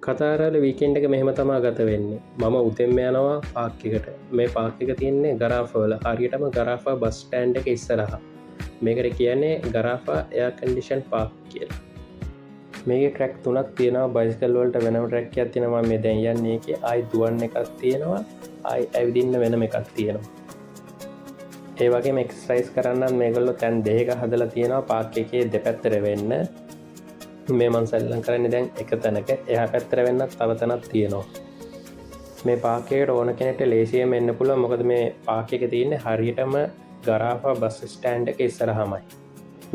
කතාරල weekend එක මෙහෙම තමා ගත වෙන්නේ. මම උතෙන්ම යනවා පාක් එකට. මේ පාක් එක තියන්නේ ගරාෆවල හරියටම ගරාෆා බස් ස්ටෑන්ඩ් එක ඉස්සරහ. මේකට කියන්නේ ගරාෆා එයා කන්ඩිෂන් පාක් කියලා. මේක ට්‍රැක් තුනක් තියෙනවා. බයිස්කල් වලට වෙනම ට්‍රැක් එකක් තියෙනවා. මේ දැන් යන්නේ ඒකේ ආයි දුවන්න එකක් තියෙනවා. ආයි ඇවිදින්න වෙනම එකක් තියෙනවා. ඒ වගේම එක්සර්සයිස් කරන්න මේගොල්ලෝ තැන් දෙකක හදලා තියෙනවා පාක් එකේ දෙපැත්තට වෙන්න. මේ මං සෙල්ලම් කරන්නේ දැන් එක තැනක. එහා පැත්තට වෙන්නත් තව තැනක් තියෙනවා. මේ පාක් එකට ඕන කෙනෙක්ට ලේසියෙන් එන්න පුළුවන්. මොකද මේ පාක් එක තියෙන්නේ හරියටම ගරාෆා බස් ස්ටෑන්ඩ් එක ඉස්සරහමයි.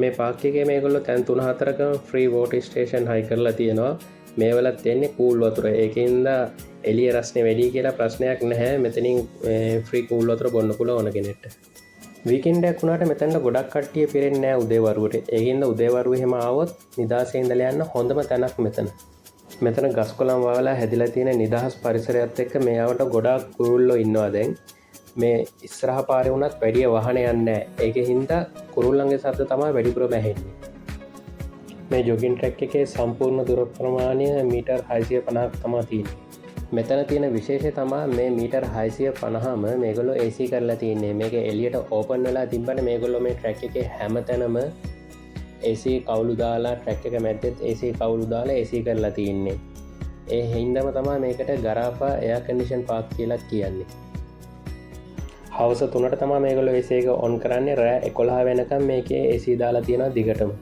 මේ පාක් එකේ මේගොල්ලෝ තැන් 3-4කම ෆ්‍රී වෝටර් ස්ටේෂන් හයි කරලා තියෙනවා. මේවලත් තියෙන්නේ කූල් වතුර. ඒකින්ද එළිය රස්නේ වැඩි කියලා ප්‍රශ්නයක් නැහැ. මෙතනින් ෆ්‍රී කූල් වතුර බොන්න පුළුවන් ඕන කෙනෙක්ට. වීකෙන්ඩ් එකක් වුණාට මෙතනට ගොඩක් කට්ටිය පිරෙන්නේ නැහැ උදේවරුවට. ඒකින්ද උදේවරුව එහෙම ආවොත් නිදාසේ ඉඳලා යන්න හොඳම තැනක් මෙතන. මෙතන ගස් කොළන් වවලා හැදිලා තියෙන නිදහස් පරිසරයත් එක්ක මේවට ගොඩාක් කුරුල්ලෝ ඉන්නවා දැන්. මේ ඉස්සරහ පාරේ වුණත් වැඩි වාහන යන්නේ නැහැ. ඒකේ හින්දා කුරුල්ලන්ගේ ශබ්ද තමයි වැඩිපුරම ඇහෙන්නේ. මේ ජොගින් ට්‍රැක් එකේ සම්පූර්ණ දුර ප්‍රමාණය මීටර් 650ක් තමයි තියෙන්නේ. මෙතන තියෙන විශේෂය තමා මේ මීටර් 650ම මේගොල්ලෝ AC කරලා තියෙන්නේ. මේක එළියට ඕපන් වෙලා තිබ්බට මේගොල්ලෝ මේ ට්‍රැක් එකේ හැම තැනම AC කවුළු දාලා ට්‍රැක් එක මැද්දෙත් AC කවුළු දාලා AC කරලා තියෙන්නේ. ඒ හින්දාම තමයි මේකට ගරාෆා එයාර් කන්ඩිෂන් පාක් කියලා කියන්නේ. හවස 3ට තමයි මේගොල්ලෝ AC එක ඔන් කරන්නේ. රෑ 11 වෙනකම් මේකේ AC දාලා තියෙනවා දිගටම.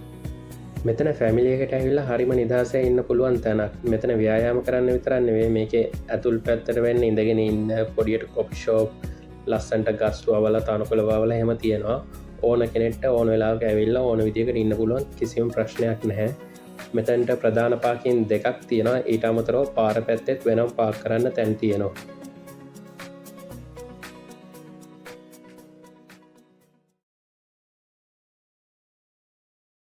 මෙතන ෆැමිලි එකට ඇවිල්ලා හරිම නිදහසේ ඉන්න පුළුවන් තැනක්. මෙතන ව්‍යායාම කරන්න විතරක් නෙවෙයි මේකේ ඇතුල් පැත්තට වෙන්න ඉඳගෙන ඉන්න පොඩියට කොෆි ෂොප් ලස්සන්ට ගස් වවලා තනකොළ වවලා එහෙම තියෙනවා. ඕන කෙනෙක්ට ඕන වෙලාවක ඇවිල්ලා ඕන විදිහකට ඉන්න පුළුවන්. කිසිම ප්‍රශ්නයක් නැහැ. මෙතනට ප්‍රධාන පාකින් දෙකක් තියෙනවා. ඊට අමතරව පාර පැත්තෙත් වෙනම පාක් කරන්න තැන් තියෙනවා.